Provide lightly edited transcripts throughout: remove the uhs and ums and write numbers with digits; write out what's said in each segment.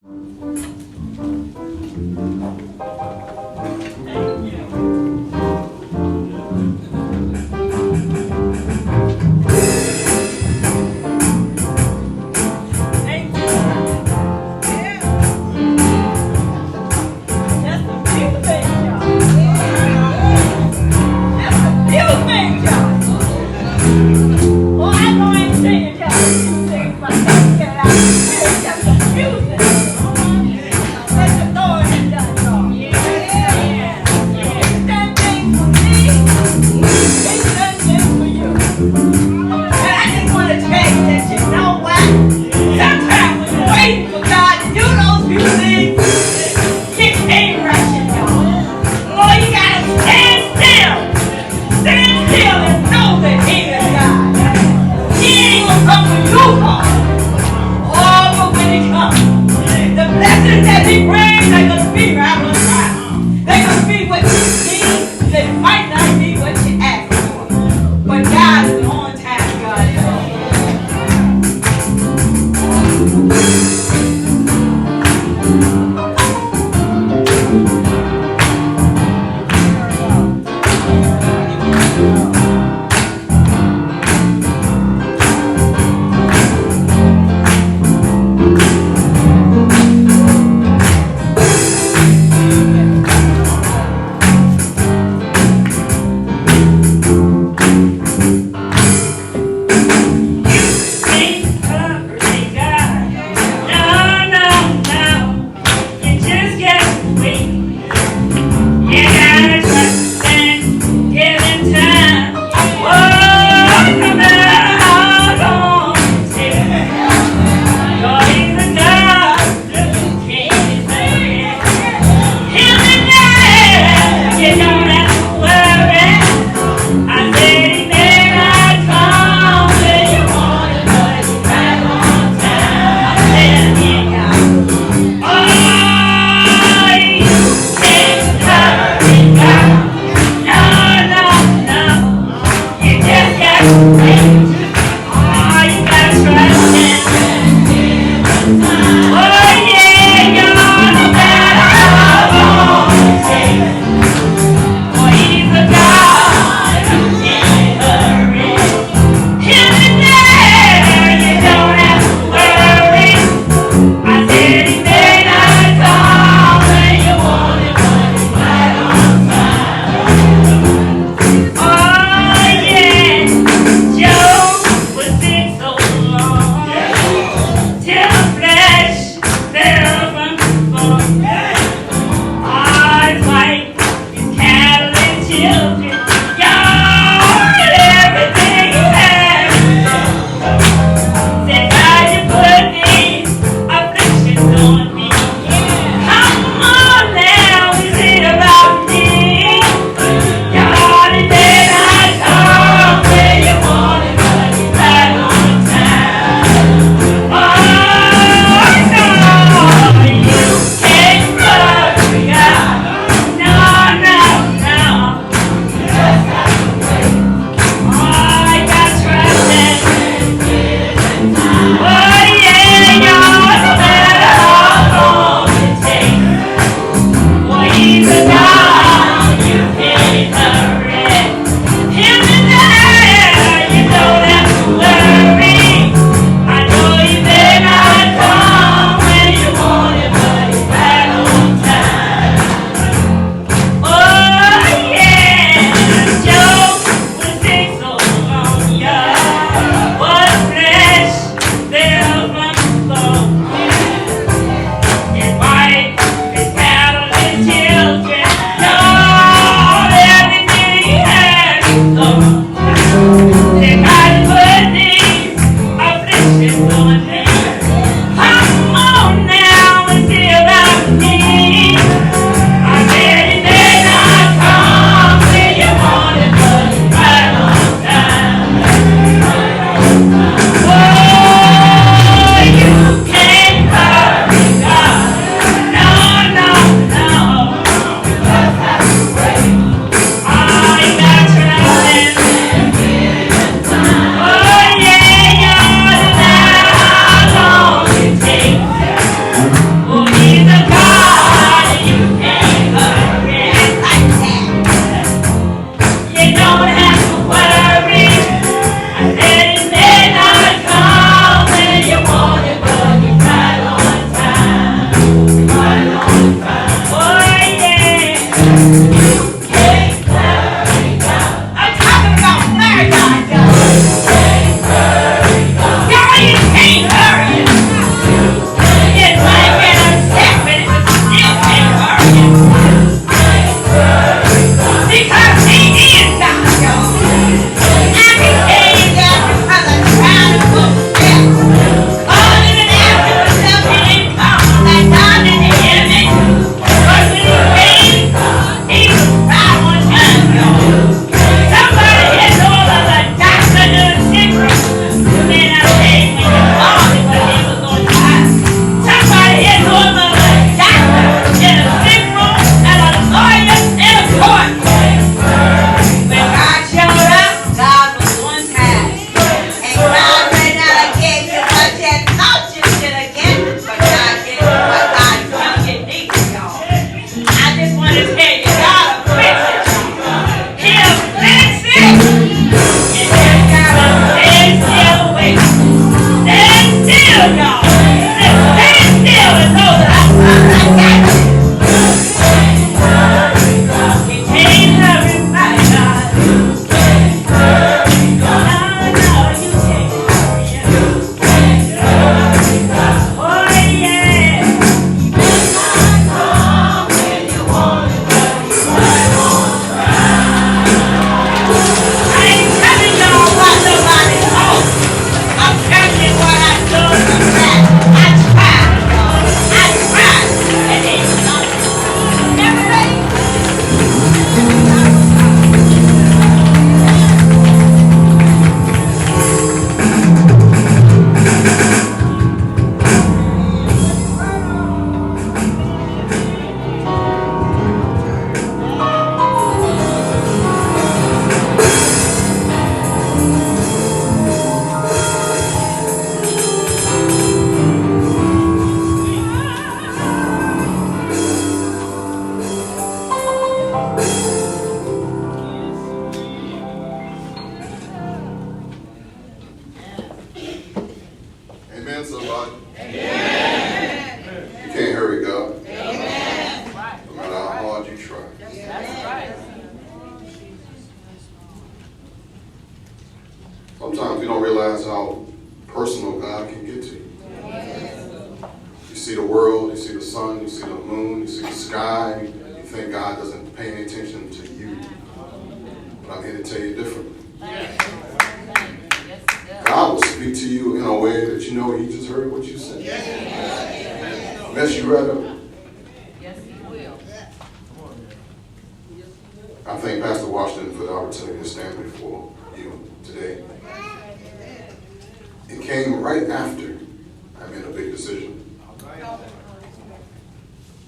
Yeah. Amen, somebody. Amen. You can't hurry God. Amen. No matter how hard you try. That's right. Sometimes we don't realize how personal God can get to you. You see the world, you see the sun, you see the moon, you see the sky, you think God doesn't pay any attention to you. But I'm here to tell you differently. God will speak to you in a way that you know He just heard what you said. Mess you right up. Yes, He will. I thank Pastor Washington for the opportunity to stand before you today. It came right after I made a big decision.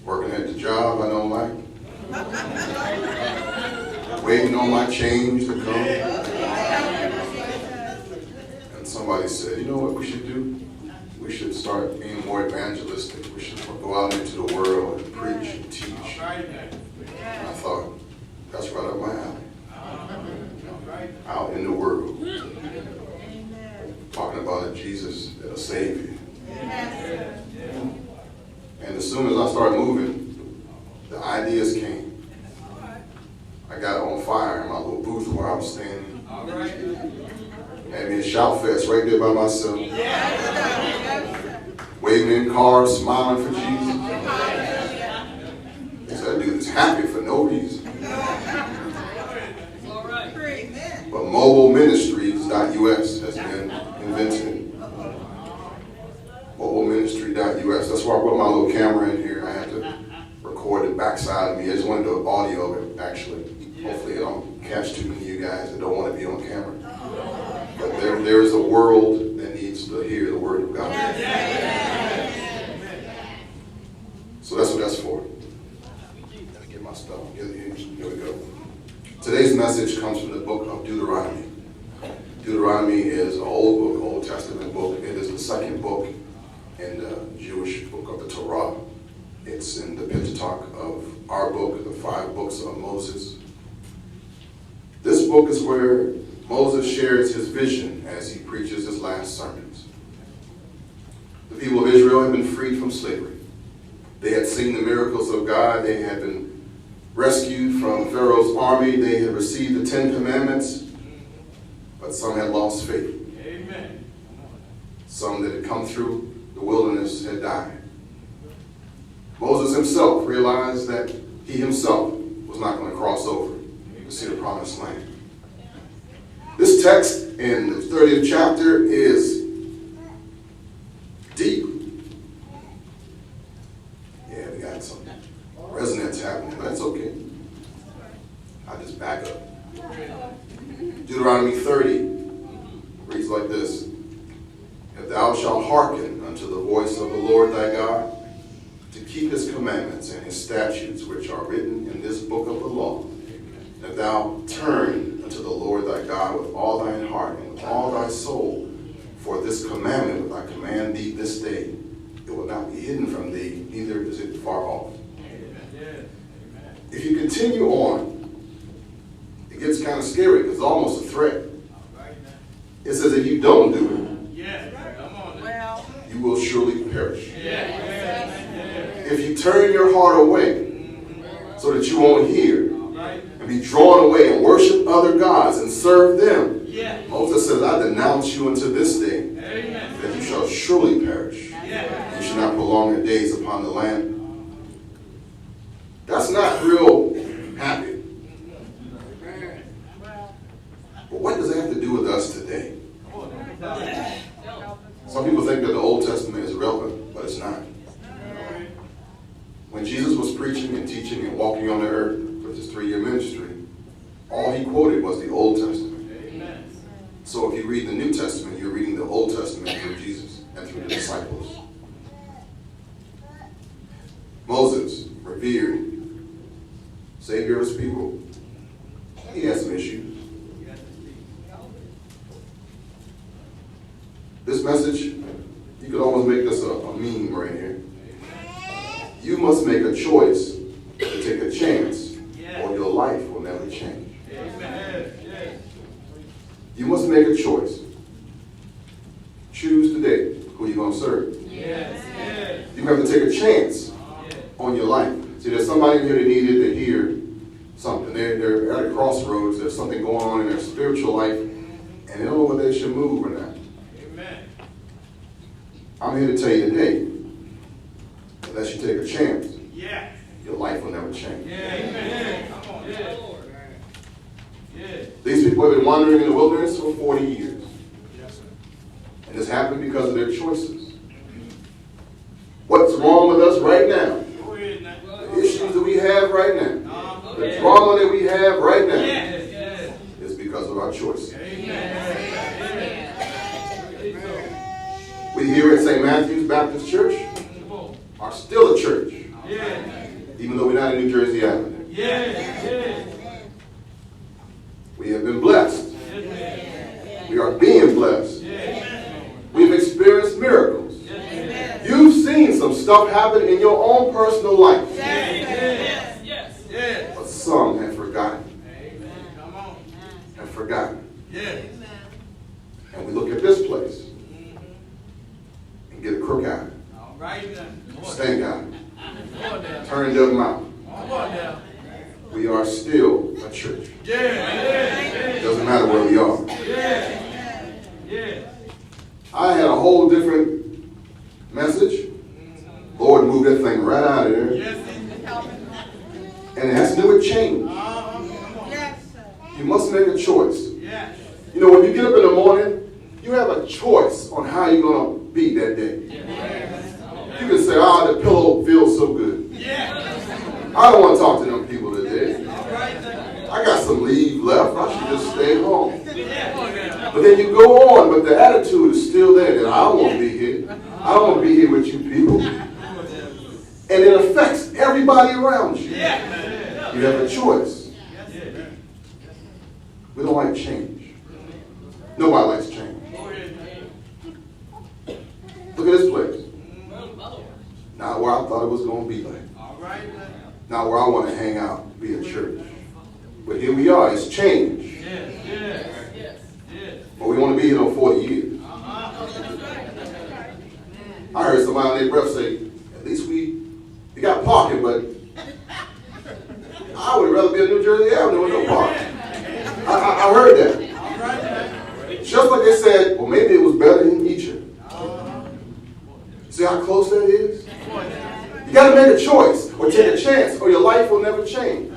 Working at the job I don't like. Waiting on my change to come. And somebody said, you know what we should do? We should start being more evangelistic. We should go out into the world and preach and teach. And I thought, that's right up my alley. Out in the world. Talking about a Jesus, a Savior. And as soon as I started moving, the ideas came. I got on fire in my little booth where I was standing. Had me a shout fest right there by myself. Waving in cars, smiling for Jesus. They said, that dude is happy for no reason. But mobileministries.us has been invented. Mobileministry.us. That's why I put my little camera in here. I had to record the backside of me. I just wanted the audio of it, actually. Hopefully I don't catch too many of you guys that don't want to be on camera. But there is a world that needs to hear the word of God. So that's what that's for. Let me get my stuff. Here we go. Today's message comes from the book of Deuteronomy. Deuteronomy is an old book, Old Testament book. It is the second book in the Jewish book of the Torah. It's in the Pentateuch of our book, the 5 books of Moses. This book is where Moses shares his vision as he preaches his last sermons. The people of Israel had been freed from slavery. They had seen the miracles of God. They had been rescued from Pharaoh's army. They had received the 10 Commandments. But some had lost faith. Amen. Some that had come through the wilderness had died. Moses himself realized that he himself was not going to cross over to see the promised land. This text in the 30th chapter is deep. Yeah, we got some resonance happening, but that's okay. I'll just back up. Deuteronomy 30 reads like this. If thou shalt hearken unto the voice of the Lord thy God, to keep his commandments and his statutes which are written in this book of the law, and if thou turn unto the Lord thy God with all thine heart and with all thy soul, for this commandment which I command thee this day, it will not be hidden from thee, neither is it far off. If you continue on, it gets kind of scary because it's almost a threat. It says if you don't do it, you will surely perish. If you turn your heart away so that you won't hear and be drawn away and worship other gods and serve them, Moses says, I denounce you unto this day that you shall surely perish. You shall not prolong your days upon the land. That's not real happy. But what does it have to do with us today? Some people think that the Old Testament is irrelevant, but it's not. When Jesus was preaching and teaching and walking on the earth with his 3-year ministry, all he quoted was the Old Testament. So if you read the New Testament, you're reading the Old Testament through Jesus and through the disciples. Moses, revered Savior of his people, he has some issues. This message, you could almost make this a meme right here. You must make a choice to take a chance, or your life will never change. You must make a choice. Choose today who you're going to serve. Yes. Yes. You have to take a chance on your life. See, there's somebody in here that needed to hear something. They're at a crossroads. There's something going on in their spiritual life, and they don't know whether they should move or not. Amen. I'm here to tell you today, unless you take a chance, Yes. your life will never change. Amen. Come on. Yes. Yes. These people have been wandering in the wilderness for 40 years. Yes, sir. And this happened because of their choices. What's wrong with us right now? Go ahead now. The issues that we have right now, the drama that we have right now, Yes. Yes. is because of our choices. Amen. We here at St. Matthew's Baptist Church are still a church, Yes. even though we're not in New Jersey Avenue. Yes. Yes. We have been blessed. Yes. We are being blessed. Yes. We've experienced miracles. Yes. You've seen some stuff happen in your own personal life. Yes. Yes. Yes. But some have forgotten. Amen. Come on. Have forgotten. Yes. And we look at this place and get a crook eye, All right now. stank eye, Come on now. turn them mouth. Come on now. We are still a church. Yes. Doesn't matter where we are. Yes. Yes. I had a whole different message. Lord moved that thing right out of there. Yes. And it has to do with change. Come on. You must make a choice. Yes. You know, when you get up in the morning, you have a choice on how you're going to be that day. You can say, the pillow feels so good. Yes. I don't want to talk to them people today. All right now. I got some leave left. I should just stay home. Yes. But then you go on, but the attitude is still there that I don't want to be here. I don't want to be here with you people. And it affects everybody around you. Yes. You have a choice. Yes. We don't like change. Nobody likes change. Look at this place. Not where I thought it was going to be like. All right now. Not where I want to hang out, be a church. But here we are. It's change. Yes. Yes. Yes. But we want to be here for 40 years. I heard somebody on their breath say, at least we got parking, but I would rather be in New Jersey Avenue with no parking. I heard that. Just like they said, well, maybe it was better in Egypt. See how close that is? You got to make a choice or take a chance or your life will never change.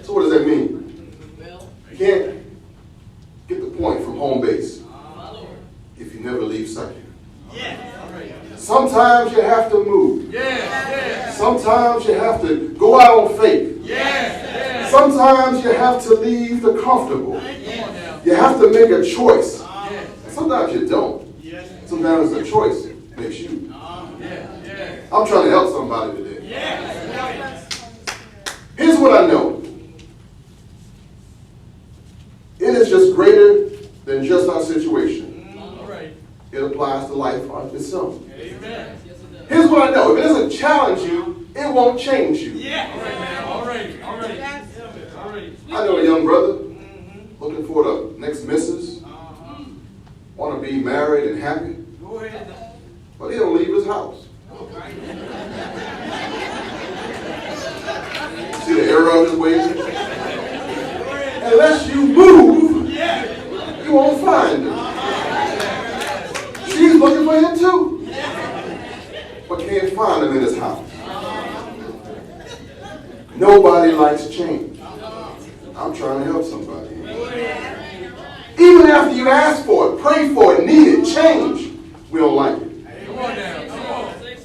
So what does that mean? You can't get the point from home base if you never leave second. Sometimes you have to move. Sometimes you have to go out on faith. Sometimes you have to leave the comfortable. You have to make a choice. And sometimes you don't. Sometimes the choice makes you. I'm trying to help somebody today. Here's what I know. It is just greater than just our situation. It applies to life itself. Here's what I know. If it doesn't challenge you, it won't change you. I know a young brother looking for the next missus, want to be married and happy, but he don't leave his house. See the arrow is waving? Unless you move, you won't find him. She's looking for him too, but can't find him in his house. Nobody likes change. I'm trying to help somebody. Even after you ask for it, pray for it, need it, change, we don't like it.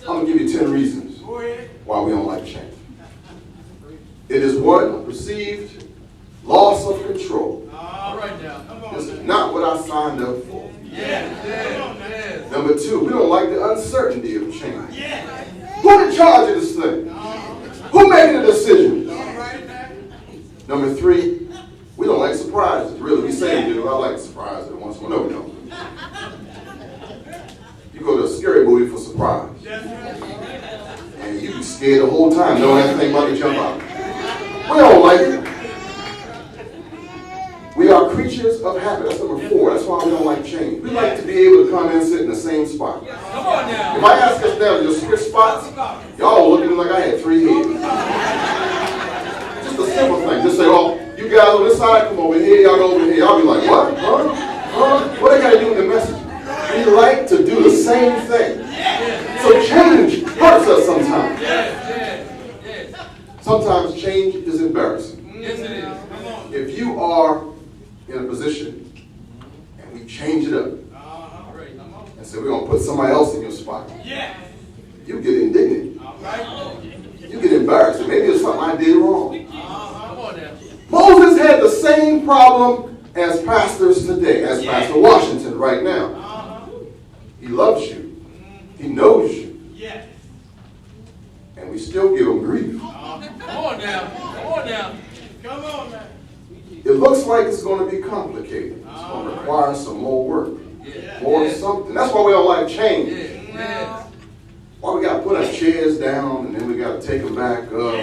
I'm going to give you 10 reasons why we don't like change. It is one, perceived loss of control. This is not what I signed up for. Number two, we don't like the uncertainty of change. Who in charge of this thing? Who made the decision? Number three, we don't like surprises. Really, we say we do. I like surprises once in a while. No, we don't. You go to a scary movie for surprise. And you be scared the whole time, knowing everything about to jump out. We don't like it. We are creatures of habit. That's number four. That's why we don't like change. We like to be able to come and sit in the same spot. Come on now. If I ask us now to just switch spots, y'all look at me like I had 3 heads. Just a simple thing. Just say, oh, you guys on this side, come over here, y'all go over here. Y'all be like, what? Huh? Huh? What they got to do with the message? We like to do the same thing. So change hurts us sometimes. Sometimes change is embarrassing. Yes, it is. Come on. If you are in a position and we change it up and say we're going to put somebody else in your spot, you get indignant. You get embarrassed. Maybe it's something I did wrong. Come on now. Moses had the same problem as pastors today, as Pastor Washington right now. He loves you. He knows you. And we still give him grief. Come on now. Come on now. Come on now. It looks like it's going to be complicated. It's going to require some more work. More something. That's why we don't like change. Why we got to put our chairs down and then we got to take them back up.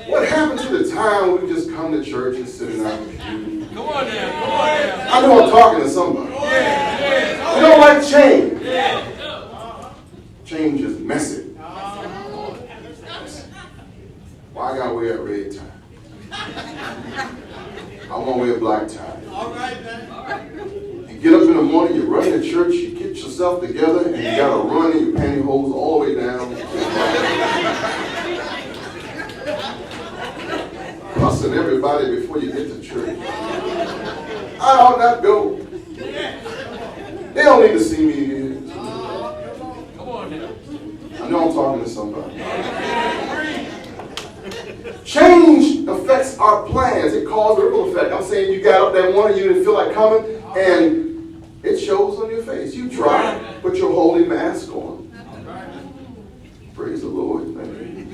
What happened to the time when we just come to church and sit in our pew? Come on now. Come on now. I know I'm talking to somebody. We don't like change. Change is messy. Why I got to wear a red tie? I want to wear a black tie. All right, man. You get up in the morning, you run to church, you get yourself together, and you got to run in your pantyhose all the way down. Cussing everybody before you get to church. I ought not go. They don't need to see me here. Come on now. I know I'm talking to somebody. Change affects our plans. It causes a ripple effect. I'm saying you got up that morning, you didn't feel like coming, and it shows on your face. You try, put your holy mask on. Praise the Lord, man.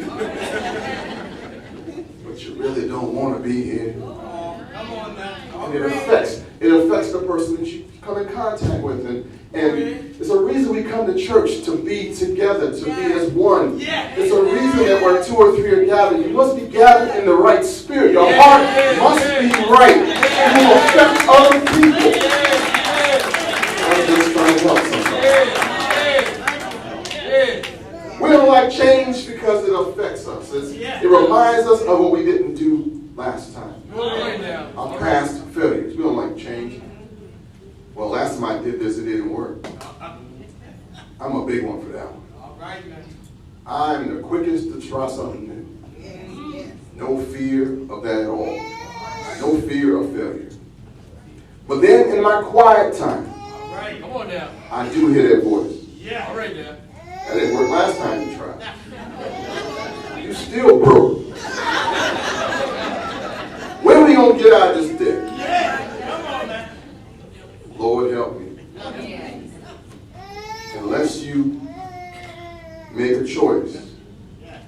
But you really don't want to be here. Come on now. And it affects the person that you come in contact with. And it's a reason we come to church, to be together, to be as one. It's a reason that where 2 or 3 are gathered. You must be gathered in the right spirit. Your heart must be right. It will affect other people. I'm just trying to help somebody. We don't like change because it affects us. It reminds us of what we didn't do last time. Our past failures. We don't like change. Well, last time I did this, it didn't work. I'm a big one for that one. I'm the quickest to try something new. No fear of that at all. No fear of failure. But then in my quiet time, Come on now. I do hear that voice. All right now. That didn't work last time you tried. You still broke. When are we going to get out of this debt? Lord help me. Unless you make a choice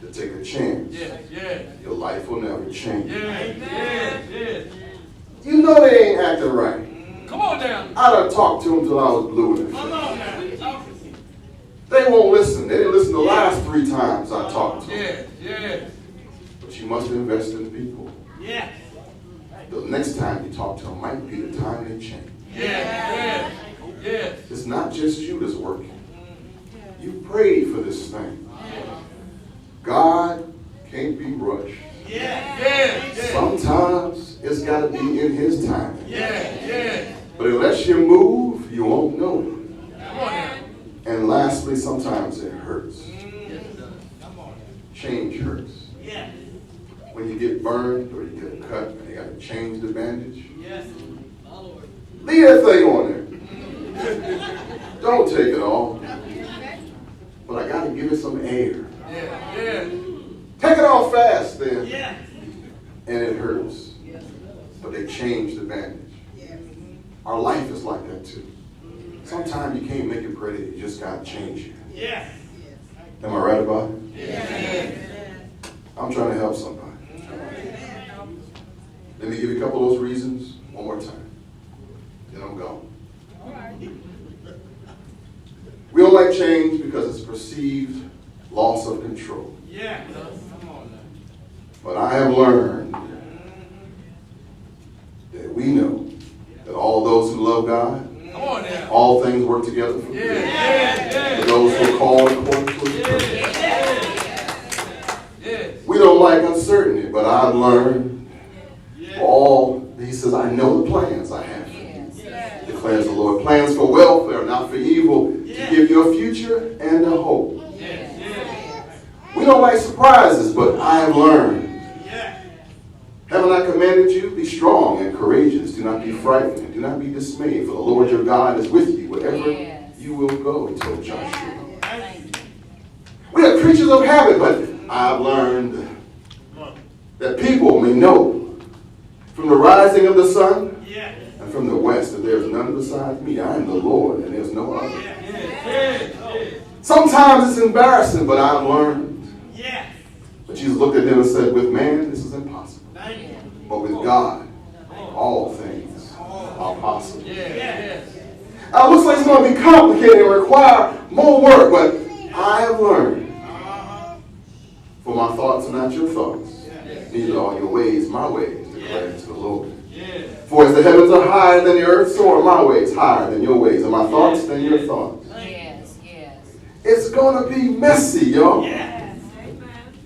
to take a chance, your life will never change. You know they ain't acting right. Come on now. I done talked to them till I was blue in the Come face. on now. They won't listen. They didn't listen the last 3 times I talked to them. But you must invest in people. The next time you talk to them might be the time they change. It's not just you that's working. You prayed for this thing. God can't be rushed. Sometimes it's got to be in His time. But unless you move, you won't know it. And lastly, sometimes it hurts. Change hurts. When you get burned or you get cut and they got to change the bandage, leave that thing on there. Don't take it off. But I got to give it some air. Take it off fast then. And it hurts. But they change the bandage. Our life is like that too. Sometimes you can't make it pretty. You just got to change it. Am I right about it? I'm trying to help somebody. Let me give you a couple of those reasons one more time. Then I'm gone. We don't like change because it's perceived loss of control. But I have learned that we know that all those who love love God, Come on now. all things work together for Yeah, good. yeah, For yeah. those who are called according to his purpose. Yes. We don't like uncertainty, but I've learned all, he says, I know the plans I have for you, declares the Lord. Plans for welfare, not for evil, to give you a future and a hope. We don't like surprises, but I have learned. Haven't I commanded you? Be strong and courageous. Do not be frightened and do not be dismayed, for the Lord your God is with you wherever you will go, he told Joshua. We are creatures of habit, but I've learned that people may know from the rising of the sun and from the west that there is none besides me. I am the Lord and there's no other. Sometimes it's embarrassing, but I've learned. But Jesus looked at them and said, with man, this is impossible. But with God, all things are possible. It looks like it's going to be complicated and require more work, but I have learned. For my thoughts are not your thoughts. Neither are your ways my ways, declares the Lord. For as the heavens are higher than the earth, so are my ways higher than your ways, and my thoughts than your thoughts. It's going to be messy, y'all.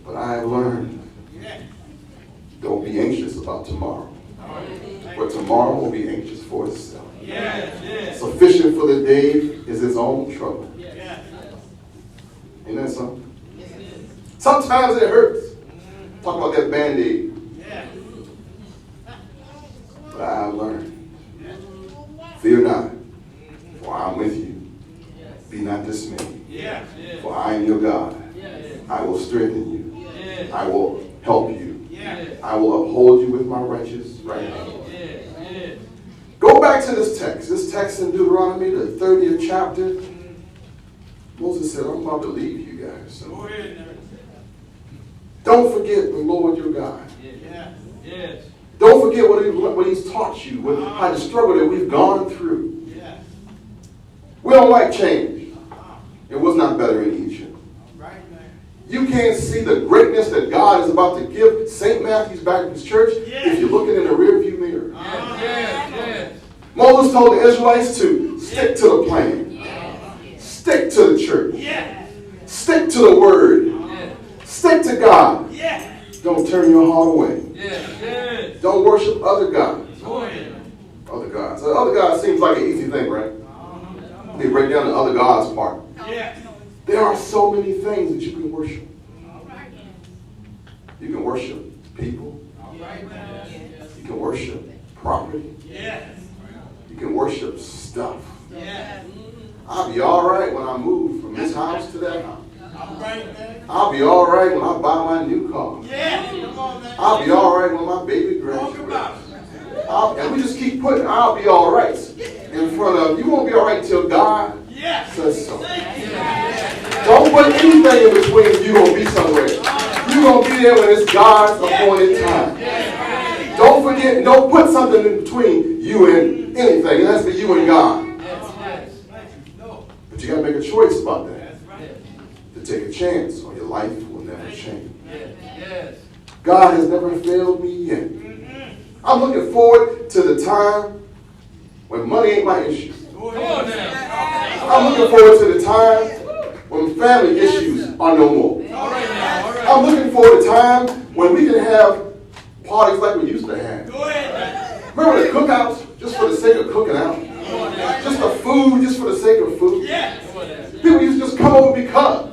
But I have learned. Don't be anxious about tomorrow. For tomorrow will be anxious for itself. Sufficient for the day is its own trouble. Ain't that something? Sometimes it hurts. Talk about that Band-Aid. But I have learned. Fear not, for I am with you. Be not dismayed. For I am your God. I will strengthen you. I will help you. I will uphold you with my righteous right hand. Go back to this text. This text in Deuteronomy, the 30th chapter. Moses said, I'm about to leave you guys. So don't forget the Lord your God. Don't forget what he's taught you, how the struggle that we've gone through. We don't like change. It was not better in Egypt. You can't see the greatness that God is about to give St. Matthew's Baptist Church if you're looking in the rearview mirror. Moses told the Israelites to stick to the plan. Stick to the church. Stick to the word. Stick to God. Don't turn your heart away. Don't worship other gods. Other gods. Other gods seems like an easy thing, right? Let me break down the other gods part. There are so many things that you can worship. You can worship people. You can worship property. You can worship stuff. I'll be all right when I move from this house to that house. I'll be all right when I buy my new car. I'll be all right when my baby graduates. And we just keep putting I'll be all right in front of you. Won't be all right until God says so. Don't put anything in between you gonna be somewhere. You're gonna be there when it's God's appointed time. Don't forget, don't put something in between you and anything. It has to be you and God. But you gotta make a choice about that. To take a chance or your life will never change. God has never failed me yet. I'm looking forward to the time when money ain't my issue. I'm looking forward to the time when family issues are no more. I'm looking forward to time when we can have parties like we used to have. Remember the cookouts just for the sake of cooking out? Just the food just for the sake of food? People used to just come over because.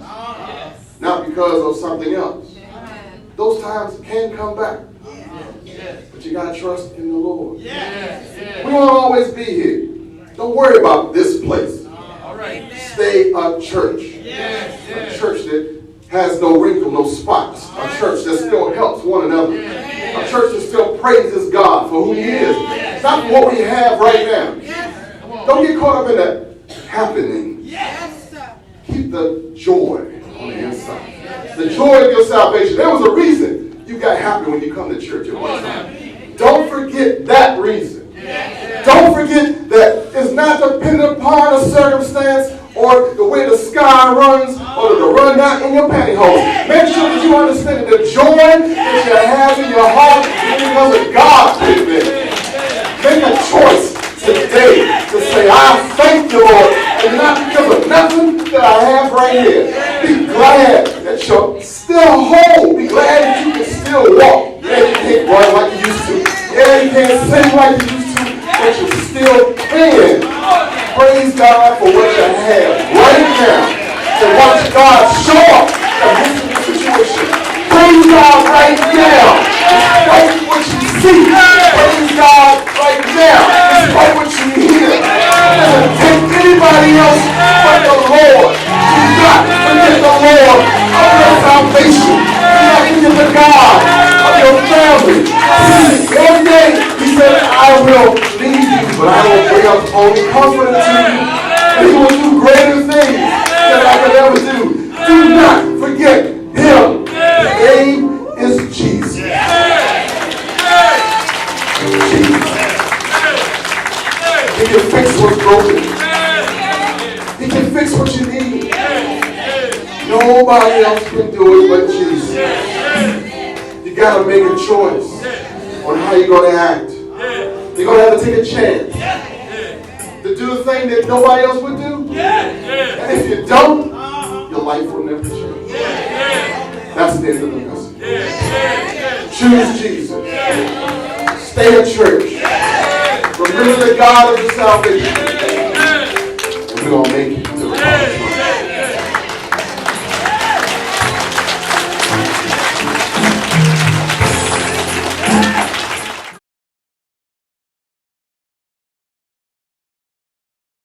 Not because of something else. Those times can come back. But you got to trust in the Lord. We won't always be here. Don't worry about this place. Stay a church. A church that has no wrinkle, no spots. A church that still helps one another. A church that still praises God for who he is. Not what we have right now. Don't get caught up in that happening. Keep the joy on the inside. The joy of your salvation. There was a reason you got happy when you come to church at one time. Don't forget that reason. Don't forget that it's not dependent upon a circumstance or the way the sky runs or the run down in your pantyhose. Make sure that you understand that the joy that you have in your heart is because of God. Make a choice today to say, I thank you, Lord, and not because of nothing that I have right here. Be glad that you're still whole. Be glad that you can still walk. Yeah, you can't run like you used to. Yeah, you can't sing like you used to, but you still can. Praise God for what you have right now. To watch God show up and move the situation. Praise God right now. Despite what you see. Praise God right now. Despite what you hear. It doesn't take anybody else but the Lord. Do not forget the Lord of your salvation. Do not forget the God of your family. One day he said, I will leave you, but I will bring up only comfort to you. And he will do greater things than I could ever do. Do not forget him. His name is Jesus. Jesus. He can fix what's broken. He can fix what you need. Nobody else can do it but Jesus. You got to make a choice on how you're going to act. You're going to have to take a chance to do the thing that nobody else would do. And if you don't, your life will never change. That's the end of the message. Choose Jesus. Stay at church. Remember the God of the salvation. And we're going to make it to the promised land.